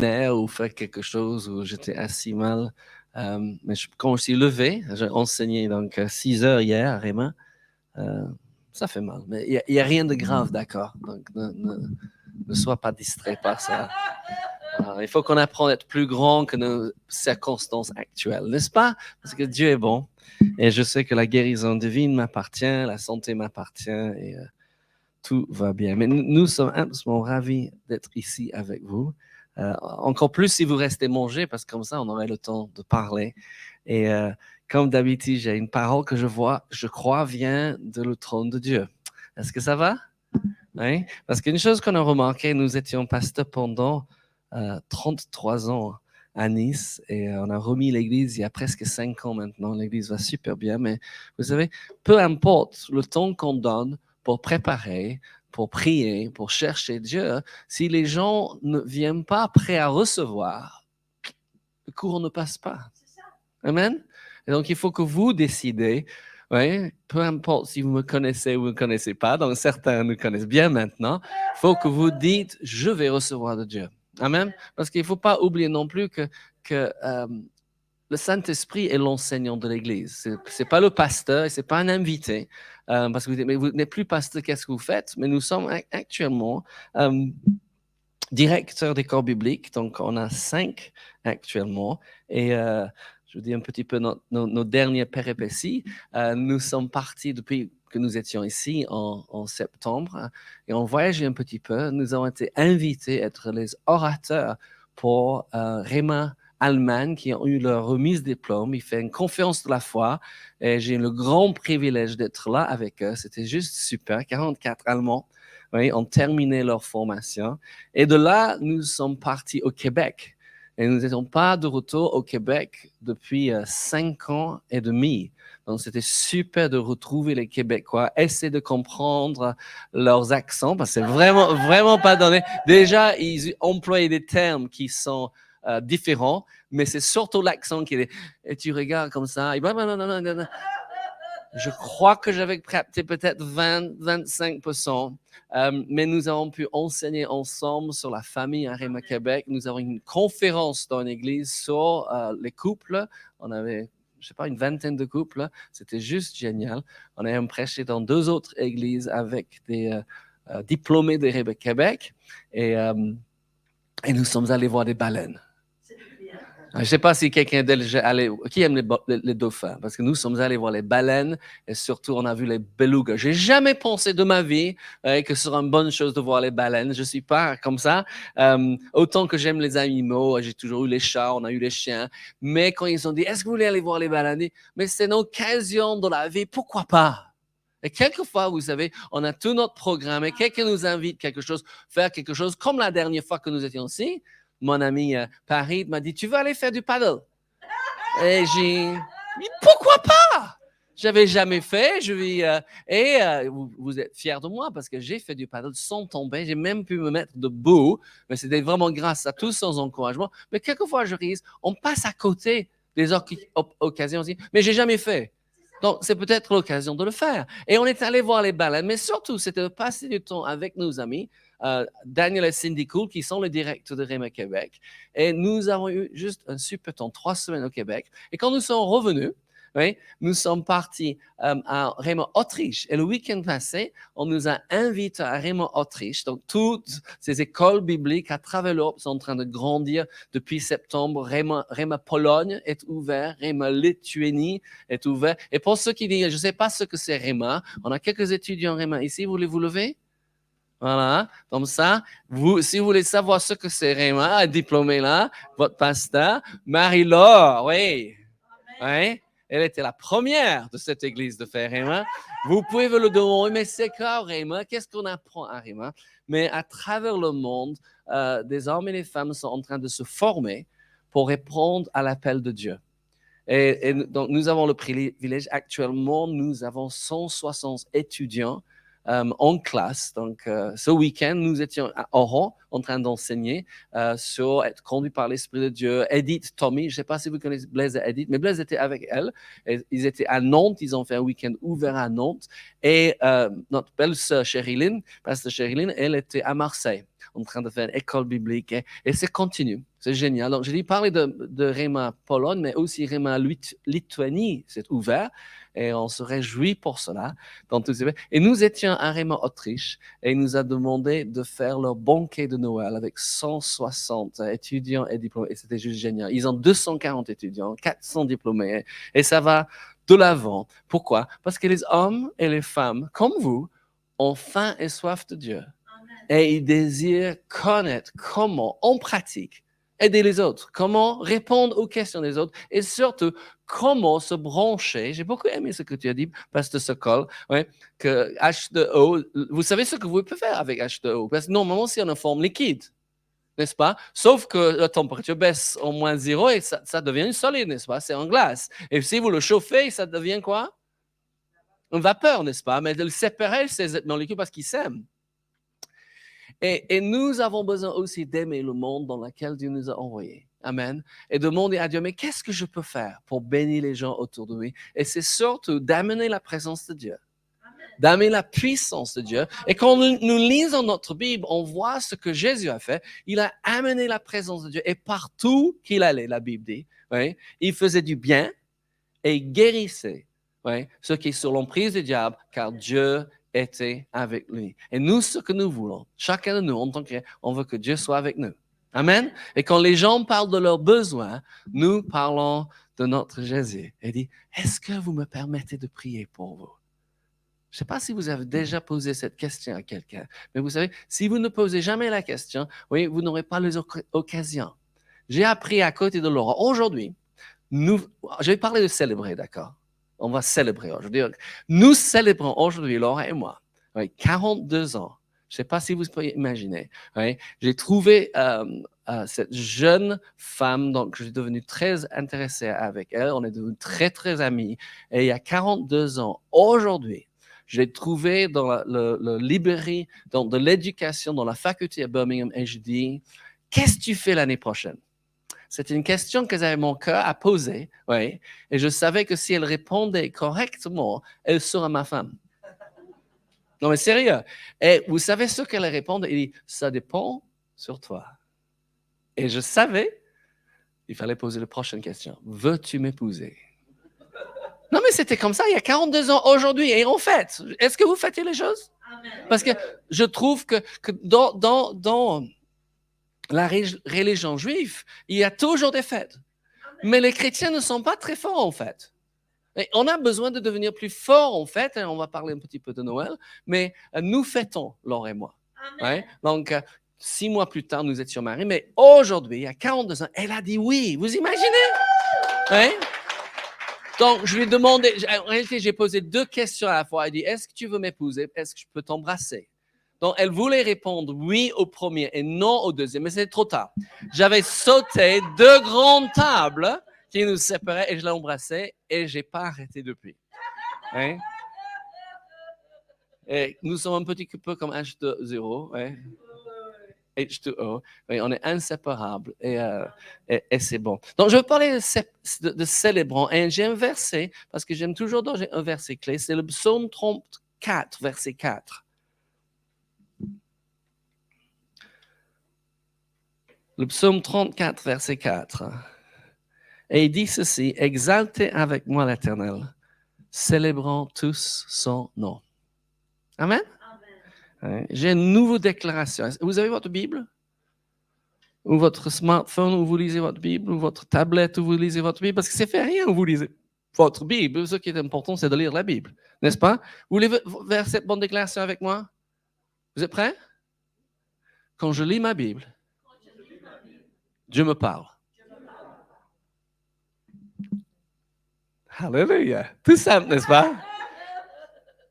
ou faire quelque chose où j'étais assis mal. Mais quand je suis levé, j'ai enseigné donc 6 heures hier à Réma. Euh, Ça fait mal, mais il y a rien de grave, d'accord? Donc ne sois pas distrait par ça. Il faut qu'on apprenne à être plus grand que nos circonstances actuelles, n'est-ce pas? Parce que Dieu est bon. Et je sais que la guérison divine m'appartient, la santé m'appartient et tout va bien. Mais nous sommes absolument ravis d'être ici avec vous. Encore plus si vous restez manger, parce que comme ça, on aurait le temps de parler. Et comme d'habitude, j'ai une parole que je crois, vient de le trône de Dieu. Est-ce que ça va? Oui. Parce qu'une chose qu'on a remarqué, nous étions pasteurs pendant 33 ans à Nice et on a remis l'église il y a presque 5 ans maintenant. L'église va super bien, mais vous savez, peu importe le temps qu'on donne pour préparer, pour prier, pour chercher Dieu, si les gens ne viennent pas prêts à recevoir, le cours ne passe pas. Amen. Et donc, il faut que vous décidez, ouais, peu importe si vous me connaissez ou ne me connaissez pas, donc certains nous connaissent bien maintenant, il faut que vous dites, je vais recevoir de Dieu. Amen. Parce qu'il ne faut pas oublier non plus que le Saint-Esprit est l'enseignant de l'Église. Ce n'est pas le pasteur et ce n'est pas un invité. Parce que vous n'êtes plus pasteur, qu'est-ce que vous faites? Mais nous sommes actuellement directeurs des corps bibliques. Donc, on a 5 actuellement. Et je vous dis un petit peu nos dernières péripéties. Nous sommes partis depuis que nous étions ici en septembre et on voyageait un petit peu. Nous avons été invités à être les orateurs pour Réma Allemagne qui ont eu leur remise de diplôme. Ils font une conférence de la foi et j'ai eu le grand privilège d'être là avec eux. C'était juste super. 44 Allemands, oui, ont terminé leur formation. Et de là, nous sommes partis au Québec. Et nous n'étions pas de retour au Québec depuis 5 ans et demi. Donc, c'était super de retrouver les Québécois, essayer de comprendre leurs accents, parce que c'est vraiment, vraiment pas donné. Déjà, ils employaient des termes qui sont différents, mais c'est surtout l'accent qui est. Et tu regardes comme ça, et je crois que j'avais capté peut-être 20-25%, mais nous avons pu enseigner ensemble sur la famille à Réma Québec. Nous avons une conférence dans une église sur les couples. On avait, je ne sais pas, une vingtaine de couples. C'était juste génial. On a même prêché dans 2 autres églises avec des diplômés de Réma Québec et nous sommes allés voir des baleines. Je ne sais pas si quelqu'un est allé, qui aime les dauphins, parce que nous sommes allés voir les baleines et surtout on a vu les belugas. J'ai jamais pensé de ma vie que ce serait une bonne chose de voir les baleines. Je suis pas comme ça. Autant que j'aime les animaux, j'ai toujours eu les chats, on a eu les chiens. Mais quand ils ont dit, est-ce que vous voulez aller voir les baleines? Mais c'est une occasion de la vie, pourquoi pas? Et quelquefois, vous savez, on a tout notre programme et quelqu'un nous invite faire quelque chose, comme la dernière fois que nous étions ici. Mon ami Paris m'a dit, tu veux aller faire du paddle? Et j'ai dit, pourquoi pas? J'avais jamais fait. Vous êtes fiers de moi parce que j'ai fait du paddle sans tomber. J'ai même pu me mettre debout. Mais c'était vraiment grâce à tous sans encouragement. Mais quelquefois, je réalise, on passe à côté des occasions aussi. Mais j'ai jamais fait. Donc, c'est peut-être l'occasion de le faire. Et on est allé voir les baleines, mais surtout, c'était de passer du temps avec nos amis, Daniel et Cindy Cool, qui sont les directeurs de Réma Québec. Et nous avons eu juste un super temps, 3 semaines au Québec. Et quand nous sommes revenus, oui, nous sommes partis à Réma, Autriche. Et le week-end passé, on nous a invités à Réma, Autriche. Donc, toutes ces écoles bibliques à travers l'Europe sont en train de grandir depuis septembre. Réma Pologne est ouvert, Réma Lituanie est ouvert. Et pour ceux qui disent, je ne sais pas ce que c'est Réma, on a quelques étudiants Réma ici. Voulez-vous lever? Voilà, comme ça, si vous voulez savoir ce que c'est Réma, diplômé là, votre pasteur, Marie-Laure, oui. Oui, elle était la première de cette église de faire Réma. Vous pouvez vous le demander, mais c'est quoi Réma? Qu'est-ce qu'on apprend à Réma? Mais à travers le monde, des hommes et des femmes sont en train de se former pour répondre à l'appel de Dieu. Et donc, nous avons le privilège actuellement, nous avons 160 étudiants en classe. Donc, ce week-end, nous étions à Oran en train d'enseigner sur être conduit par l'Esprit de Dieu. Edith, Tommy, je ne sais pas si vous connaissez Blaise et Edith, mais Blaise était avec elle. Et ils étaient à Nantes, ils ont fait un week-end ouvert à Nantes. Et notre belle-sœur Sherilyn, pasteur Sherilyn, elle était à Marseille. en train de faire une école biblique et c'est continu. C'est génial. Donc, je dis parler de Réma Pologne, mais aussi Réma Lituanie, c'est ouvert et on se réjouit pour cela. Dans tous ces... Et nous étions à Réma Autriche et il nous a demandé de faire leur banquet de Noël avec 160 étudiants et diplômés. Et c'était juste génial. Ils ont 240 étudiants, 400 diplômés et ça va de l'avant. Pourquoi? Parce que les hommes et les femmes, comme vous, ont faim et soif de Dieu. Et ils désirent connaître comment, en pratique, aider les autres, comment répondre aux questions des autres et surtout comment se brancher. J'ai beaucoup aimé ce que tu as dit, Pasteur Sokol, ouais, que H2O, vous savez ce que vous pouvez faire avec H2O? Parce que normalement, c'est une forme liquide, n'est-ce pas? Sauf que la température baisse au moins 0 et ça devient solide, n'est-ce pas? C'est en glace. Et si vous le chauffez, ça devient quoi? Une vapeur, n'est-ce pas? Mais de le séparer, c'est dans liquide parce qu'il s'aime. Et nous avons besoin aussi d'aimer le monde dans lequel Dieu nous a envoyés. Amen. Et demander à Dieu, mais qu'est-ce que je peux faire pour bénir les gens autour de lui? Et c'est surtout d'amener la présence de Dieu, d'amener la puissance de Dieu. Et quand nous lisons notre Bible, on voit ce que Jésus a fait. Il a amené la présence de Dieu. Et partout qu'il allait, la Bible dit, oui, il faisait du bien et guérissait, oui, ceux qui sont sous l'emprise du diable, car Dieu était avec lui. Et nous, ce que nous voulons, chacun de nous, en tant que chrétien, on veut que Dieu soit avec nous. Amen. Et quand les gens parlent de leurs besoins, nous parlons de notre Jésus. Et dit, est-ce que vous me permettez de prier pour vous? Je ne sais pas si vous avez déjà posé cette question à quelqu'un, mais vous savez, si vous ne posez jamais la question, oui, vous n'aurez pas les occasions. J'ai appris à côté de Laura, aujourd'hui, je vais parler de célébrer, d'accord? On va célébrer aujourd'hui. Nous célébrons aujourd'hui, Laura et moi, 42 ans. Je ne sais pas si vous pouvez imaginer. J'ai trouvé cette jeune femme, donc je suis devenu très intéressé avec elle. On est devenus très, très amis. Et il y a 42 ans, aujourd'hui, je l'ai trouvée dans la librairie de l'éducation, dans la faculté à Birmingham, et je dis, qu'est-ce que tu fais l'année prochaine? C'était une question que j'avais mon cœur à poser, oui. Et je savais que si elle répondait correctement, elle sera ma femme. Non, mais sérieux. Et vous savez ce qu'elle répond? Elle dit, ça dépend sur toi. Et je savais, il fallait poser la prochaine question. Veux-tu m'épouser? Non, mais c'était comme ça il y a 42 ans aujourd'hui. Et en fait, est-ce que vous faites les choses? Parce que je trouve que dans la religion juive, il y a toujours des fêtes. Mais les chrétiens ne sont pas très forts, en fait. Et on a besoin de devenir plus forts, en fait. Et on va parler un petit peu de Noël. Mais nous fêtons, Laure et moi. Ouais? Donc, 6 mois plus tard, nous étions mariés. Mais aujourd'hui, il y a 42 ans, elle a dit oui. Vous imaginez? Ouais? Donc, je lui ai demandé, en réalité, j'ai posé 2 questions à la fois. Elle dit, est-ce que tu veux m'épouser? Est-ce que je peux t'embrasser? Donc, elle voulait répondre oui au premier et non au deuxième, mais c'était trop tard. J'avais sauté 2 grandes tables qui nous séparaient et je l'ai embrassée et je n'ai pas arrêté depuis. Hein? Et nous sommes un petit peu comme H2O. Ouais? H2O. Oui, on est inséparables et c'est bon. Donc, je veux parler de célébrant et j'ai un verset, parce que j'aime toujours donner un verset clé, c'est le psaume 34, verset 4. Le psaume 34, verset 4. Et il dit ceci, exaltez avec moi l'Éternel, célébrons tous son nom. Amen? Amen. J'ai une nouvelle déclaration. Vous avez votre Bible? Ou votre smartphone où vous lisez votre Bible, ou votre tablette où vous lisez votre Bible, parce que c'est fait rien où vous lisez votre Bible. Ce qui est important, c'est de lire la Bible, n'est-ce pas? Vous voulez faire cette bonne déclaration avec moi? Vous êtes prêts? Quand je lis ma Bible, Dieu me parle. Alléluia. Tout simple, n'est-ce pas?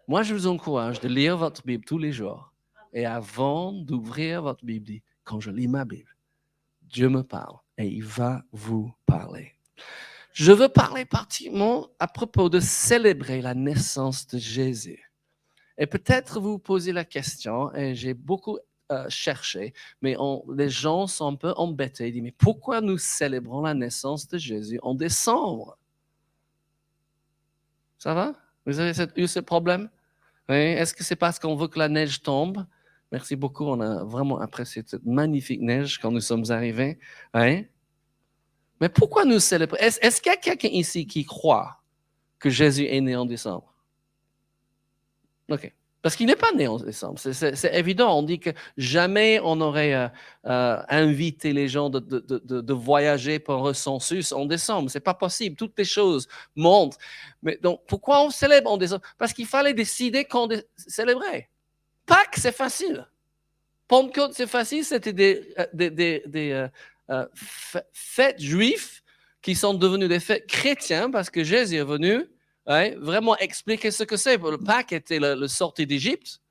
Moi, je vous encourage de lire votre Bible tous les jours. Et avant d'ouvrir votre Bible, dites, quand je lis ma Bible, Dieu me parle et il va vous parler. Je veux parler particulièrement à propos de célébrer la naissance de Jésus. Et peut-être vous posez la question, et j'ai beaucoup cherché, mais les gens sont un peu embêtés. Ils disent, mais pourquoi nous célébrons la naissance de Jésus en décembre? Ça va? Vous avez eu ce problème? Oui? Est-ce que c'est parce qu'on veut que la neige tombe? Merci beaucoup. On a vraiment apprécié cette magnifique neige quand nous sommes arrivés. Hein? Mais pourquoi nous célébrer? Est-ce qu'il y a quelqu'un ici qui croit que Jésus est né en décembre? OK. Parce qu'il n'est pas né en décembre. C'est évident. On dit que jamais on aurait invité les gens de voyager pour un census en décembre. Ce n'est pas possible. Toutes les choses montent. Mais donc, pourquoi on célèbre en décembre? Parce qu'il fallait décider quand célébrer. Pâques, c'est facile. Pentecôte, c'est facile. C'était des fêtes juives qui sont devenues des fêtes chrétiennes parce que Jésus est venu vraiment expliquer ce que c'est. Le Pâques était le sortie d'Égypte.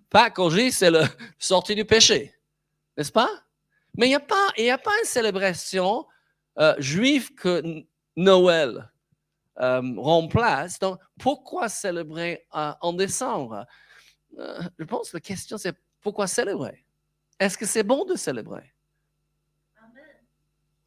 Pâques, aujourd'hui, c'est le sortie du péché. N'est-ce pas? Mais il n'y a pas une célébration juive que Noël remplace. Donc, pourquoi célébrer en décembre? Je pense que la question, c'est pourquoi célébrer? Est-ce que c'est bon de célébrer?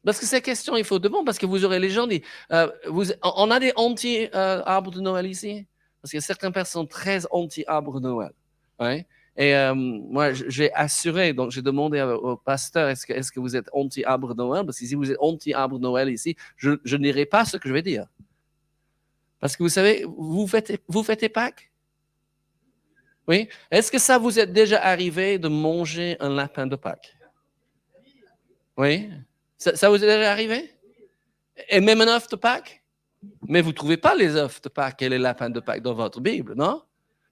Parce que ces questions, il faut de bon, parce que vous aurez les gens dit, on a des anti-arbres de Noël ici, parce que certaines personnes sont très anti-arbres de Noël. Ouais. Et moi, j'ai assuré, donc j'ai demandé au pasteur, est-ce que vous êtes anti-arbre de Noël? Parce que si vous êtes anti-arbre de Noël ici, je ne dirai pas ce que je vais dire. Parce que vous savez, vous fêtez Pâques? Oui. Est-ce que ça vous est déjà arrivé de manger un lapin de Pâques? Oui. Ça vous est déjà arrivé? Et même un œuf de Pâques? Mais vous ne trouvez pas les œufs de Pâques et les lapins de Pâques dans votre Bible, non?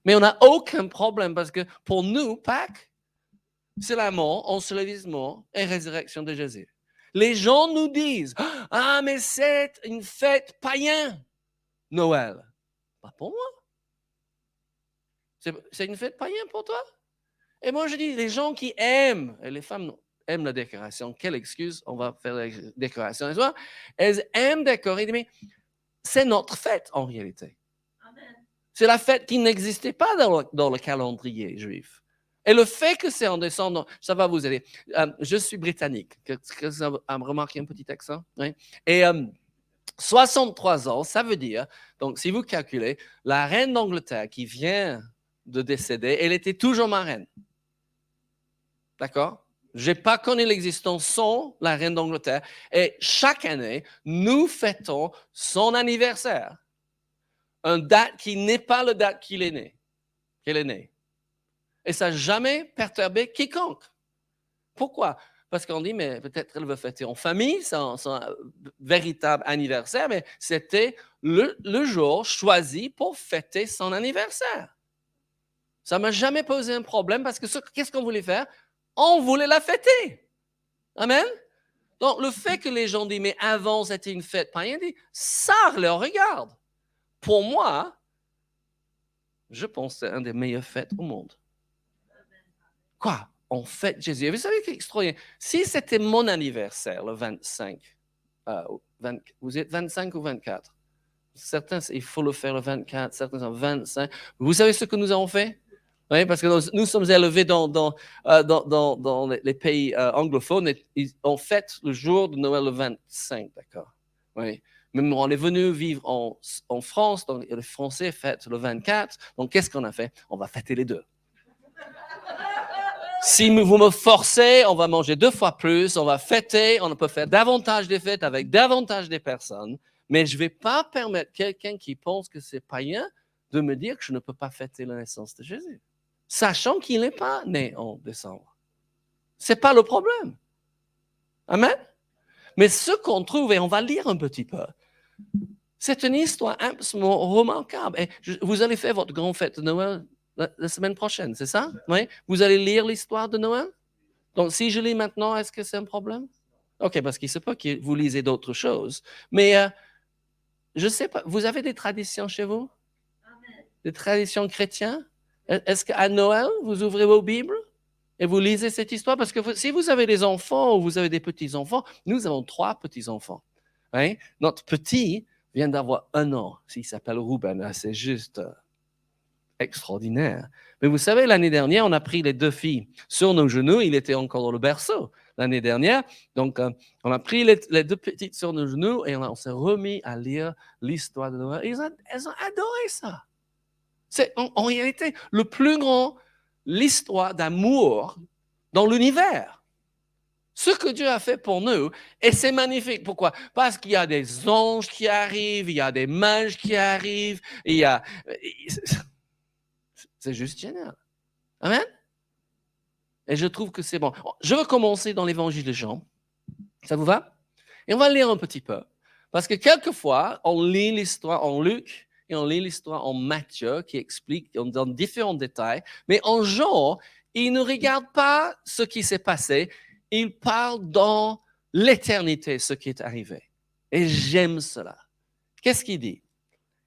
Mais on n'a aucun problème parce que pour nous, Pâques, c'est la mort, ensevelissement et résurrection de Jésus. Les gens nous disent, ah, mais c'est une fête païenne, Noël. Pas pour moi. C'est une fête païenne pour toi? Et moi, je dis, les gens qui aiment, et les femmes aiment la décoration, quelle excuse, on va faire la décoration. Elles aiment décorer, mais c'est notre fête en réalité. Amen. C'est la fête qui n'existait pas dans le calendrier juif. Et le fait que c'est en décembre, ça va vous aider. Je suis britannique. Vous avez remarqué un petit accent? Oui. Et 63 ans, ça veut dire, donc si vous calculez, la reine d'Angleterre qui vient de décéder, elle était toujours ma reine. D'accord? Je n'ai pas connu l'existence sans la reine d'Angleterre. Et chaque année, nous fêtons son anniversaire. Une date qui n'est pas la date qu'elle est née. Et ça n'a jamais perturbé quiconque. Pourquoi? Parce qu'on dit, mais peut-être elle veut fêter en famille, son véritable anniversaire, mais c'était le jour choisi pour fêter son anniversaire. Ça ne m'a jamais posé un problème parce que qu'est-ce qu'on voulait faire? On voulait la fêter. Amen? Donc, le fait que les gens disent, mais avant, c'était une fête païenne, ça leur regarde. Pour moi, je pense que c'est une des meilleures fêtes au monde. Quoi? On fête Jésus. Et vous savez ce qui est extraordinaire? Si c'était mon anniversaire, le 25, vous êtes 25 ou 24? Certains, il faut le faire le 24, certains sont 25. Vous savez ce que nous avons fait? Oui, parce que nous sommes élevés dans les pays anglophones et on fête le jour de Noël le 25, d'accord? Oui. Même on est venu vivre en France, donc les Français fêtent le 24. Donc, qu'est-ce qu'on a fait? On va fêter les deux. Si vous me forcez, on va manger 2 fois plus, on va fêter, on peut faire davantage de fêtes avec davantage de personnes, mais je ne vais pas permettre quelqu'un qui pense que c'est païen de me dire que je ne peux pas fêter la naissance de Jésus, sachant qu'il n'est pas né en décembre. Ce n'est pas le problème. Amen? Mais ce qu'on trouve, et on va lire un petit peu, c'est une histoire absolument remarquable. Et vous allez faire votre grande fête de Noël la semaine prochaine, c'est ça? Oui? Vous allez lire l'histoire de Noël? Donc, si je lis maintenant, est-ce que c'est un problème? OK, parce qu'il ne sait pas que vous lisez d'autres choses. Mais je ne sais pas, vous avez des traditions chez vous? Amen. Des traditions chrétiennes? Est-ce qu'à Noël, vous ouvrez vos Bibles et vous lisez cette histoire? Parce que si vous avez des enfants ou vous avez des petits-enfants, nous avons 3 petits-enfants. Hein? Notre petit vient d'avoir 1 an. Il s'appelle Ruben. C'est juste extraordinaire. Mais vous savez, l'année dernière, on a pris les 2 filles sur nos genoux. Il était encore dans le berceau l'année dernière. Donc, on a pris les 2 petites sur nos genoux et on s'est remis à lire l'histoire de Noël. Elles ont adoré ça. C'est en réalité le plus grand l'histoire d'amour dans l'univers. Ce que Dieu a fait pour nous, et c'est magnifique. Pourquoi? Parce qu'il y a des anges qui arrivent, il y a des mages qui arrivent, c'est juste génial. Amen? Et je trouve que c'est bon. Je vais commencer dans l'évangile de Jean. Ça vous va? Et on va lire un petit peu. Parce que quelquefois, on lit l'histoire en Luc et on lit l'histoire en Matthieu qui explique, on donne différents détails. Mais en Jean, il ne regarde pas ce qui s'est passé. Il parle dans l'éternité, ce qui est arrivé. Et j'aime cela. Qu'est-ce qu'il dit?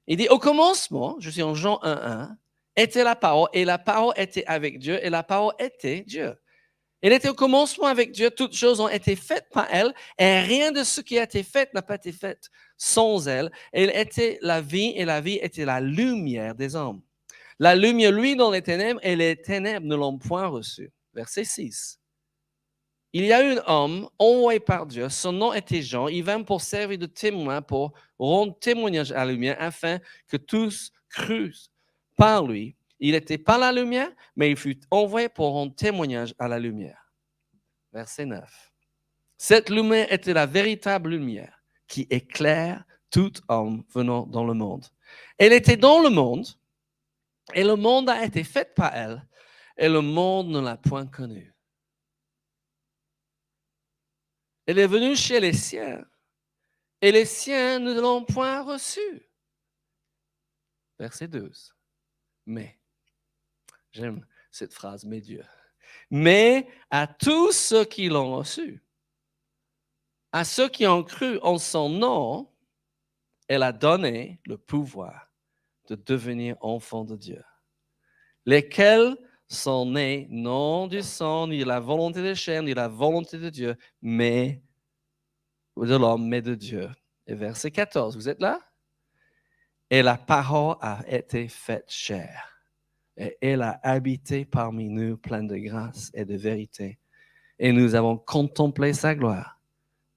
Il dit, au commencement, je suis en Jean 1:1, était la parole, et la parole était avec Dieu, et la parole était Dieu. Elle était au commencement avec Dieu, toutes choses ont été faites par elle, et rien de ce qui a été fait n'a pas été fait sans elle. Elle était la vie, et la vie était la lumière des hommes. La lumière, lui, dans les ténèbres, et les ténèbres ne l'ont point reçue. Verset 6. Il y a eu un homme envoyé par Dieu, son nom était Jean, il vint pour servir de témoin, pour rendre témoignage à la lumière, afin que tous crussent par lui. Il n'était pas la lumière, mais il fut envoyé pour rendre témoignage à la lumière. Verset 9. Cette lumière était la véritable lumière qui éclaire tout homme venant dans le monde. Elle était dans le monde, et le monde a été fait par elle, et le monde ne l'a point connue. Elle est venue chez les siens, et les siens ne l'ont point reçue. Verset 12. Mais, j'aime cette phrase, mais Dieu. Mais à tous ceux qui l'ont reçu, à ceux qui ont cru en son nom, elle a donné le pouvoir de devenir enfants de Dieu, lesquels sont nés non du sang, ni de la volonté de chair, ni de la volonté de Dieu, mais de l'homme, mais de Dieu. Et verset 14, vous êtes là? Et la parole a été faite chair, et elle a habité parmi nous, pleine de grâce et de vérité. Et nous avons contemplé sa gloire,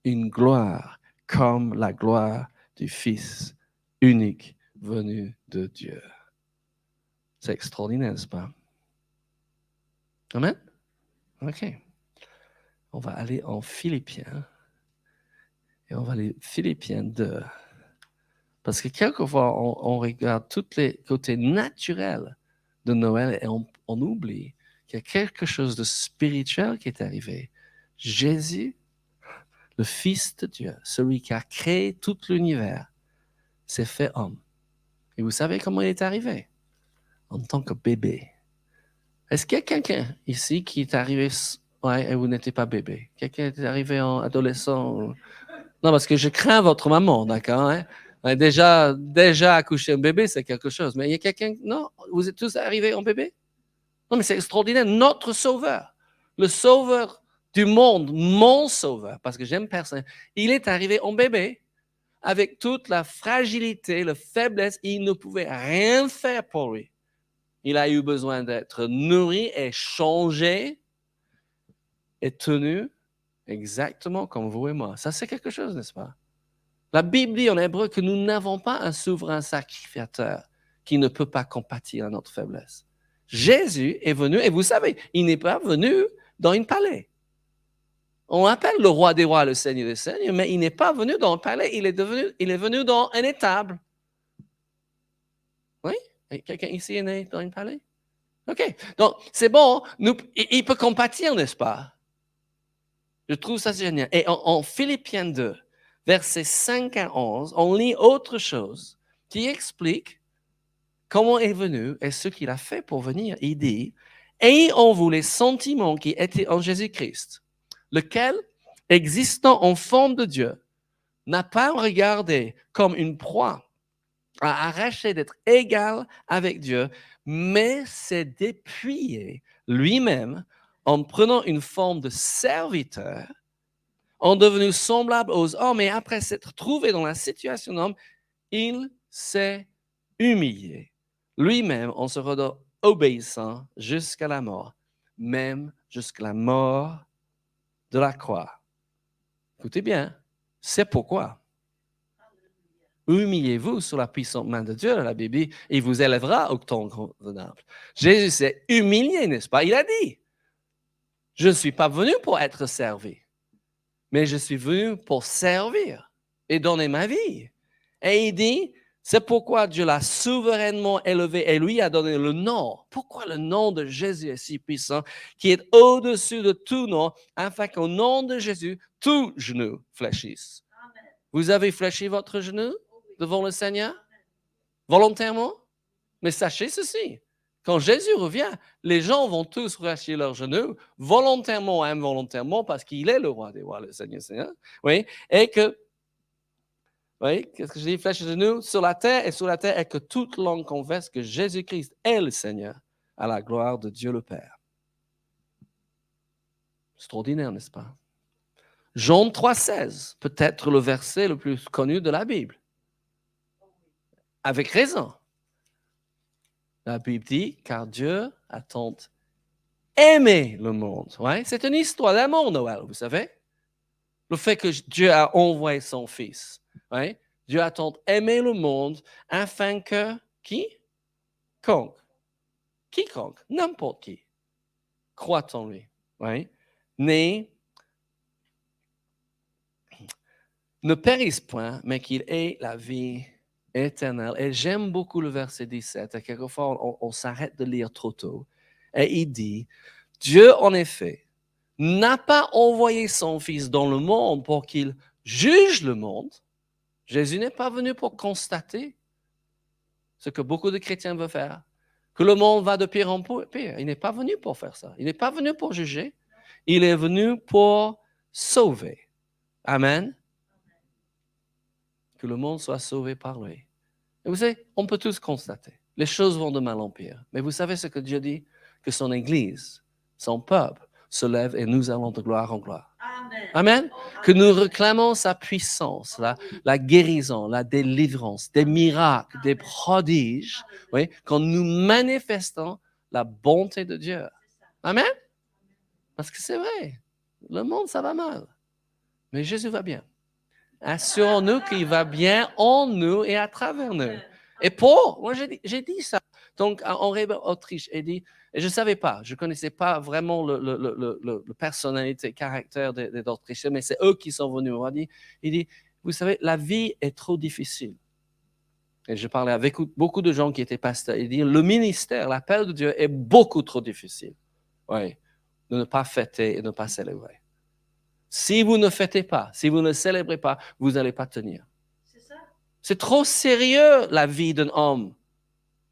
une gloire comme la gloire du Fils unique venu de Dieu. C'est extraordinaire, n'est-ce pas? Amen? OK. On va aller en Philippiens. Et on va aller Philippiens 2. Parce que quelquefois, on regarde tous les côtés naturels de Noël et on oublie qu'il y a quelque chose de spirituel qui est arrivé. Jésus, le Fils de Dieu, celui qui a créé tout l'univers, s'est fait homme. Et vous savez comment il est arrivé? En tant que bébé. Est-ce qu'il y a quelqu'un ici qui est arrivé, ouais, et vous n'étiez pas bébé? Quelqu'un est arrivé en adolescent? Non, parce que je crains votre maman, d'accord? Hein? Déjà accoucher un bébé, c'est quelque chose. Mais il y a quelqu'un, non? Vous êtes tous arrivés en bébé? Non, mais c'est extraordinaire. Notre sauveur, le sauveur du monde, mon sauveur, parce que j'aime personne, il est arrivé en bébé avec toute la fragilité, la faiblesse. Il ne pouvait rien faire pour lui. Il a eu besoin d'être nourri et changé et tenu exactement comme vous et moi. Ça, c'est quelque chose, n'est-ce pas? La Bible dit en hébreu que nous n'avons pas un souverain sacrificateur qui ne peut pas compatir à notre faiblesse. Jésus est venu, et vous savez, il n'est pas venu dans un palais. On appelle le roi des rois le Seigneur des seigneurs, mais il n'est pas venu dans un palais, il est venu dans un étable. Oui? Quelqu'un ici est né dans un palais? OK. Donc, c'est bon, il peut compatir, n'est-ce pas? Je trouve ça génial. Et en Philippiens 2, versets 5 à 11, on lit autre chose qui explique comment est venu et ce qu'il a fait pour venir. Il dit, « Ayez en vous les sentiments qui étaient en Jésus-Christ, lequel, existant en forme de Dieu, n'a pas regardé comme une proie à arracher d'être égal avec Dieu, mais s'est dépouillé lui-même en prenant une forme de serviteur, en devenu semblable aux hommes, et après s'être trouvé dans la situation d'homme, il s'est humilié lui-même en se rendant obéissant jusqu'à la mort, même jusqu'à la mort de la croix. Écoutez bien, c'est pourquoi. Humiliez-vous sous la puissante main de Dieu, la Bible dit, et il vous élèvera au temps convenable. Jésus s'est humilié, n'est-ce pas? Il a dit, je ne suis pas venu pour être servi, mais je suis venu pour servir et donner ma vie. Et il dit, c'est pourquoi Dieu l'a souverainement élevé et lui a donné le nom. Pourquoi le nom de Jésus est si puissant, qui est au-dessus de tout nom, afin qu'au nom de Jésus, tout genou fléchisse. Amen. Vous avez fléchi votre genou devant le Seigneur volontairement? Mais sachez ceci, quand Jésus revient, les gens vont tous fléchir leurs genoux, volontairement ou involontairement, parce qu'il est le roi des rois, le Seigneur. Oui, et que, oui, qu'est-ce que je dis? Flèche les genoux sur la terre et que toute langue confesse que Jésus-Christ est le Seigneur, à la gloire de Dieu le Père. Extraordinaire, n'est-ce pas? Jean 3,16, peut-être le verset le plus connu de la Bible. Avec raison. La Bible dit, car Dieu a tant aimé le monde. Ouais? C'est une histoire d'amour, Noël, vous savez. Le fait que Dieu a envoyé son Fils. Ouais? Dieu a tant aimé le monde afin que, quiconque, n'importe qui, croit en lui. Ouais? Ne périsse point, mais qu'il ait la vie éternelle. Et j'aime beaucoup le verset 17. Et quelquefois, on s'arrête de lire trop tôt. Et il dit, Dieu, en effet, n'a pas envoyé son Fils dans le monde pour qu'il juge le monde. Jésus n'est pas venu pour constater ce que beaucoup de chrétiens veulent faire, que le monde va de pire en pire. Il n'est pas venu pour faire ça. Il n'est pas venu pour juger. Il est venu pour sauver. Amen. Que le monde soit sauvé par lui. Et vous savez, on peut tous constater, les choses vont de mal en pire. Mais vous savez ce que Dieu dit? Que son Église, son peuple, se lève et nous allons de gloire en gloire. Amen. Amen. Que nous réclamons sa puissance, la guérison, la délivrance, des miracles, des prodiges, oui, quand nous manifestons la bonté de Dieu. Amen. Parce que c'est vrai, le monde, ça va mal. Mais Jésus va bien. Assurons-nous qu'il va bien en nous et à travers nous. Et moi j'ai dit ça. Donc, Henri Autriche, et je ne savais pas, je ne connaissais pas vraiment le personnalité, le caractère des Autrichiens, mais c'est eux qui sont venus me voir. Il dit, vous savez, la vie est trop difficile. Et je parlais avec beaucoup de gens qui étaient pasteurs. Il dit, le ministère, l'appel de Dieu est beaucoup trop difficile. Oui, de ne pas fêter et de ne pas célébrer. Si vous ne fêtez pas, si vous ne célébrez pas, vous n'allez pas tenir. C'est ça. C'est trop sérieux, la vie d'un homme,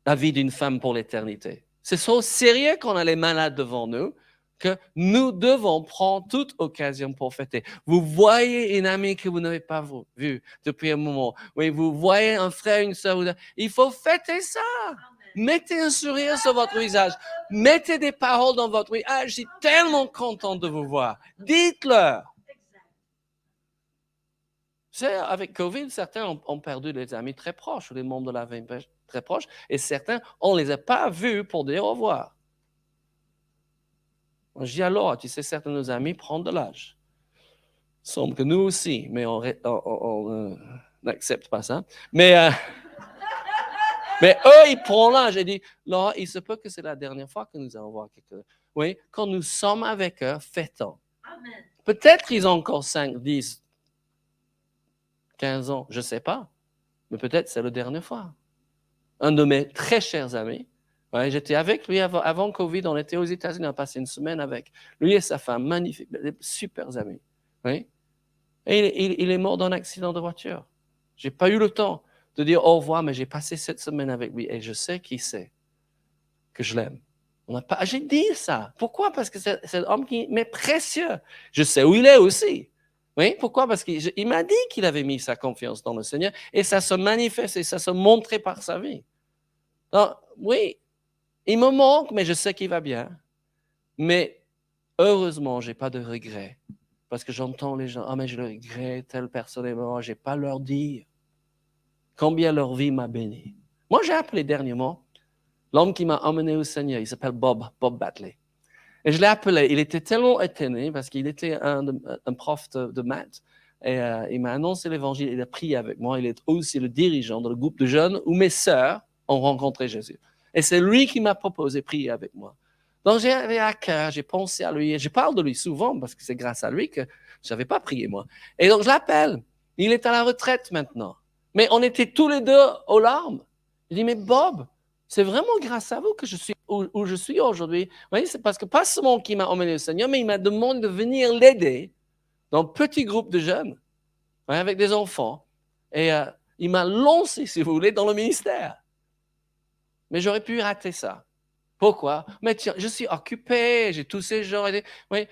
la vie d'une femme pour l'éternité. C'est trop sérieux qu'on a les malades devant nous que nous devons prendre toute occasion pour fêter. Vous voyez une amie que vous n'avez pas vue depuis un moment. Oui, vous voyez un frère, une soeur. Il faut fêter ça. Amen. Mettez un sourire sur votre visage. Mettez des paroles dans votre visage. Ah, je suis tellement content de vous voir. Dites-le. Avec COVID, certains ont perdu des amis très proches, ou des membres de la famille très proches, et certains, on ne les a pas vus pour dire au revoir. Je dis alors, tu sais, certains de nos amis prennent de l'âge. Il semble que nous aussi, mais on n'accepte pas ça. Mais eux, ils prennent l'âge. Et disent, là, il se peut que c'est la dernière fois que nous allons voir quelqu'un. Oui, quand nous sommes avec eux, fêtons. Amen. Peut-être qu'ils ont encore 5, 10, 15 ans, je ne sais pas. Mais peut-être c'est la dernière fois. Un de mes très chers amis, ouais, j'étais avec lui avant Covid, on était aux États-Unis, on a passé une semaine avec lui et sa femme, magnifiques, des super amis. Oui. Et il est mort d'un accident de voiture. Je n'ai pas eu le temps de dire au revoir, mais j'ai passé cette semaine avec lui et je sais qu'il sait que je l'aime. J'ai dit ça. Pourquoi? Parce que c'est un homme qui m'est précieux. Je sais où il est aussi. Oui, pourquoi? Parce qu'il m'a dit qu'il avait mis sa confiance dans le Seigneur et ça se manifeste et ça se montrait par sa vie. Donc, oui, il me manque, mais je sais qu'il va bien. Mais heureusement, je n'ai pas de regrets parce que j'entends les gens, « Ah, mais je le regrette, telle personne est morte. » Je n'ai pas à leur dire combien leur vie m'a béni. Moi, j'ai appelé dernièrement l'homme qui m'a emmené au Seigneur. Il s'appelle Bob Batley. Et je l'ai appelé. Il était tellement étonné parce qu'il était un prof de maths Et il m'a annoncé l'évangile, il a prié avec moi. Il est aussi le dirigeant dans le groupe de jeunes où mes sœurs ont rencontré Jésus. Et c'est lui qui m'a proposé de prier avec moi. Donc j'avais à cœur, j'ai pensé à lui. Et je parle de lui souvent parce que c'est grâce à lui que je n'avais pas prié moi. Et donc je l'appelle. Il est à la retraite maintenant. Mais on était tous les deux aux larmes. Je dis, mais Bob, c'est vraiment grâce à vous que je suis où je suis aujourd'hui. Vous voyez, c'est parce que pas seulement qu'il m'a emmené au Seigneur, mais il m'a demandé de venir l'aider dans un petit groupe de jeunes, avec des enfants. Et il m'a lancé, si vous voulez, dans le ministère. Mais j'aurais pu rater ça. Pourquoi? Mais tiens, je suis occupé, j'ai tous ces gens. Oui,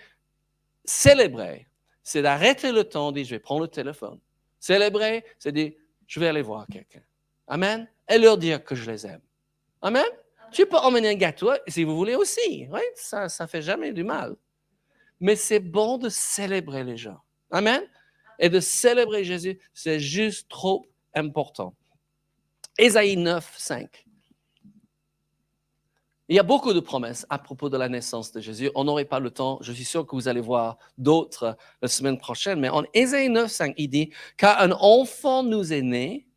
célébrer, c'est d'arrêter le temps, dire, je vais prendre le téléphone. Célébrer, c'est dire, je vais aller voir quelqu'un. Amen. Et leur dire que je les aime. Amen. Tu peux emmener un gâteau si vous voulez aussi. Oui, ça ne fait jamais du mal. Mais c'est bon de célébrer les gens. Amen. Et de célébrer Jésus, c'est juste trop important. Ésaïe 9, 5. Il y a beaucoup de promesses à propos de la naissance de Jésus. On n'aurait pas le temps. Je suis sûr que vous allez voir d'autres la semaine prochaine. Mais en Ésaïe 9, 5, il dit, « Car un enfant nous est né,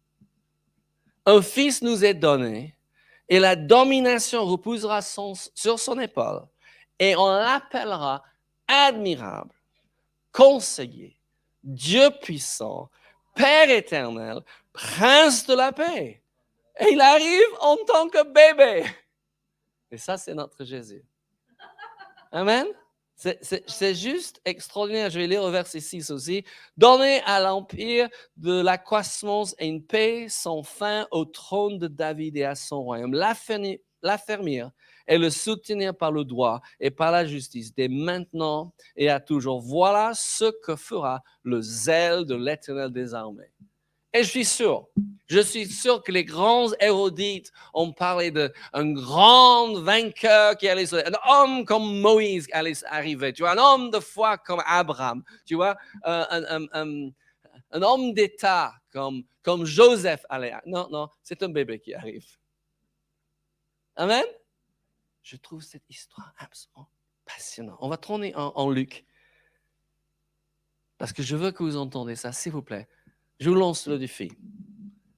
un fils nous est donné, et la domination reposera sur son épaule, et on l'appellera admirable, conseiller, Dieu puissant, Père éternel, prince de la paix. » Et il arrive en tant que bébé. Et ça, c'est notre Jésus. Amen. C'est juste extraordinaire. Je vais lire au verset 6 aussi. Donner à l'empire de l'accroissance et une paix sans fin au trône de David et à son royaume. L'affermir et le soutenir par le droit et par la justice, dès maintenant et à toujours. Voilà ce que fera le zèle de l'Éternel des armées. Et je suis sûr que les grands érudites ont parlé d'un grand vainqueur qui allait un homme comme Moïse allait arriver, tu vois, un homme de foi comme Abraham, tu vois, un homme d'État comme Joseph allait. Non, c'est un bébé qui arrive. Amen. Je trouve cette histoire absolument passionnante. On va tourner en Luc, parce que je veux que vous entendiez ça, s'il vous plaît. Je vous lance le défi.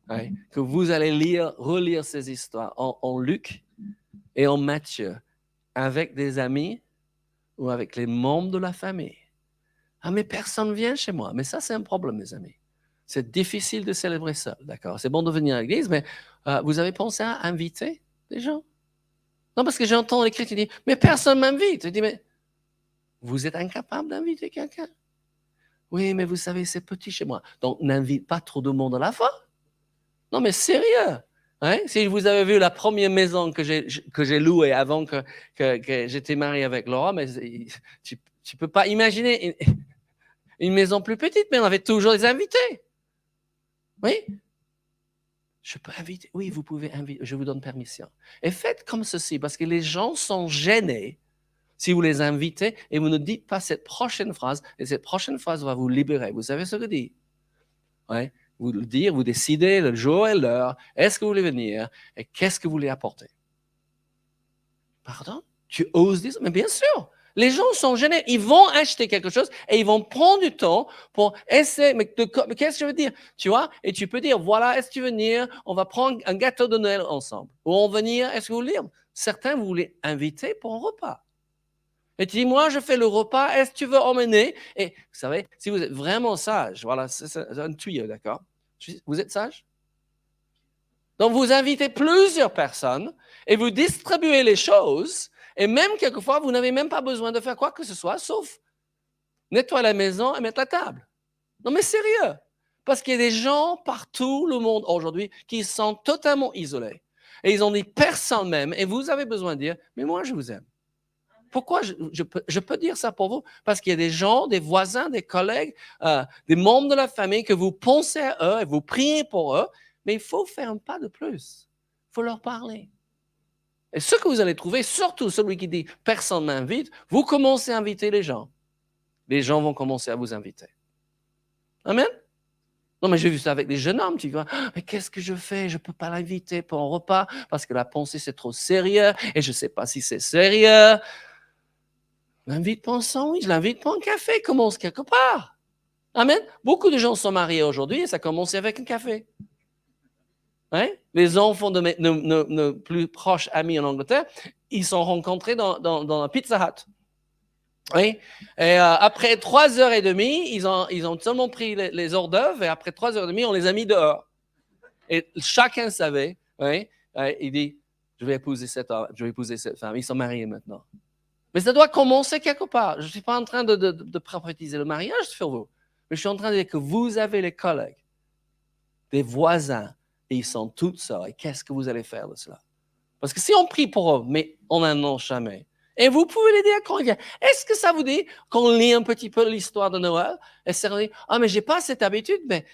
Ouais, que vous allez relire ces histoires en Luc et en Matthieu avec des amis ou avec les membres de la famille. Ah, mais personne ne vient chez moi. Mais ça, c'est un problème, mes amis. C'est difficile de célébrer seul, d'accord? C'est bon de venir à l'église, mais vous avez pensé à inviter des gens? Non, parce que j'entends les chrétiens dire, mais personne ne m'invite. Je dis, mais vous êtes incapable d'inviter quelqu'un? Oui, mais vous savez, c'est petit chez moi. Donc, n'invite pas trop de monde à la fois. Non, mais sérieux. Hein? Si vous avez vu la première maison que j'ai louée avant que j'étais marié avec Laura, mais tu ne peux pas imaginer une maison plus petite, mais on avait toujours des invités. Oui? Je peux inviter. Oui, vous pouvez inviter. Je vous donne permission. Et faites comme ceci, parce que les gens sont gênés si vous les invitez et vous ne dites pas cette prochaine phrase, et cette prochaine phrase va vous libérer. Vous savez ce que je dis? Oui? Vous le dire, vous décidez le jour et l'heure, est-ce que vous voulez venir et qu'est-ce que vous voulez apporter. Pardon? Tu oses dire ça? Mais bien sûr, les gens sont gênés. Ils vont acheter quelque chose et ils vont prendre du temps pour essayer. Mais qu'est-ce que je veux dire? Tu vois? Et tu peux dire, voilà, est-ce que tu veux venir? On va prendre un gâteau de Noël ensemble. Ou on va venir, est-ce que vous voulez? Certains, vous voulez inviter pour un repas. Et tu dis, moi, je fais le repas, est-ce que tu veux emmener? Et vous savez, si vous êtes vraiment sage, voilà, c'est un tuyau, d'accord? Vous êtes sage? Donc, vous invitez plusieurs personnes et vous distribuez les choses. Et même quelquefois, vous n'avez même pas besoin de faire quoi que ce soit, sauf nettoyer la maison et mettre la table. Non, mais sérieux. Parce qu'il y a des gens partout le monde aujourd'hui qui sont totalement isolés. Et ils ont dit personne même. Et vous avez besoin de dire, mais moi, je vous aime. Pourquoi je peux dire ça pour vous? Parce qu'il y a des gens, des voisins, des collègues, des membres de la famille que vous pensez à eux et vous priez pour eux, mais il faut faire un pas de plus. Il faut leur parler. Et ce que vous allez trouver, surtout celui qui dit « personne ne m'invite », vous commencez à inviter les gens. Les gens vont commencer à vous inviter. Amen? Non, mais j'ai vu ça avec des jeunes hommes. Tu vois, mais qu'est-ce que je fais? Je ne peux pas l'inviter pour un repas parce que la pensée, c'est trop sérieux et je ne sais pas si c'est sérieux. L'invite pour un sandwich, l'invite pour un café, commence quelque part. Amen. Beaucoup de gens sont mariés aujourd'hui et ça a commencé avec un café. Hein? Les enfants de nos plus proches amis en Angleterre, ils se sont rencontrés dans la Pizza Hut. Oui. Et après 3h30, ils ont seulement pris les hors d'œuvre et après 3h30, on les a mis dehors. Et chacun savait, oui, il dit, je vais épouser cette femme. Ils sont mariés maintenant. Mais ça doit commencer quelque part. Je ne suis pas en train de prophétiser le mariage sur vous, mais je suis en train de dire que vous avez les collègues, des voisins, et ils sont tous seuls. Et qu'est-ce que vous allez faire de cela? Parce que si on prie pour eux, mais on n'annonce jamais, et vous pouvez les dire quand il vient. Est-ce que ça vous dit qu'on lit un petit peu l'histoire de Noël? Et ça dit, ah, mais je n'ai pas cette habitude, mais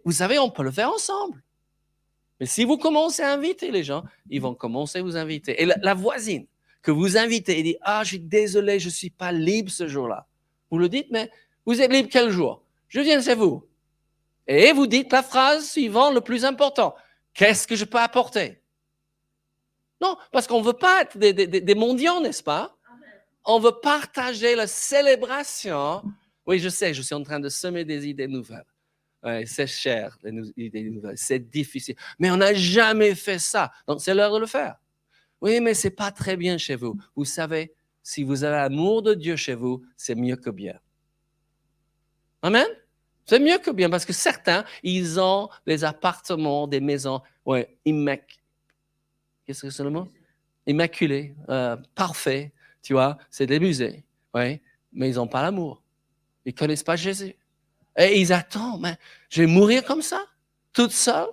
vous savez, on peut le faire ensemble. Mais si vous commencez à inviter les gens, ils vont commencer à vous inviter. Et la voisine que vous invitez, elle dit, ah, je suis désolé, je ne suis pas libre ce jour-là. Vous le dites, mais vous êtes libre quel jour? Je viens chez vous. Et vous dites la phrase suivante, le plus important. Qu'est-ce que je peux apporter? Non, parce qu'on ne veut pas être des mendiants, n'est-ce pas? On veut partager la célébration. Oui, je sais, je suis en train de semer des idées nouvelles. Ouais, c'est cher, les idées nouvelles. C'est difficile. Mais on n'a jamais fait ça. Donc, c'est l'heure de le faire. Oui, mais ce n'est pas très bien chez vous. Vous savez, si vous avez l'amour de Dieu chez vous, c'est mieux que bien. Amen? C'est mieux que bien parce que certains, ils ont des appartements, des maisons, ouais, qu'est-ce que c'est le mot? Immaculés, parfaits, tu vois, c'est des musées, ouais, mais ils n'ont pas l'amour. Ils ne connaissent pas Jésus. Et ils attendent, mais je vais mourir comme ça, toute seule,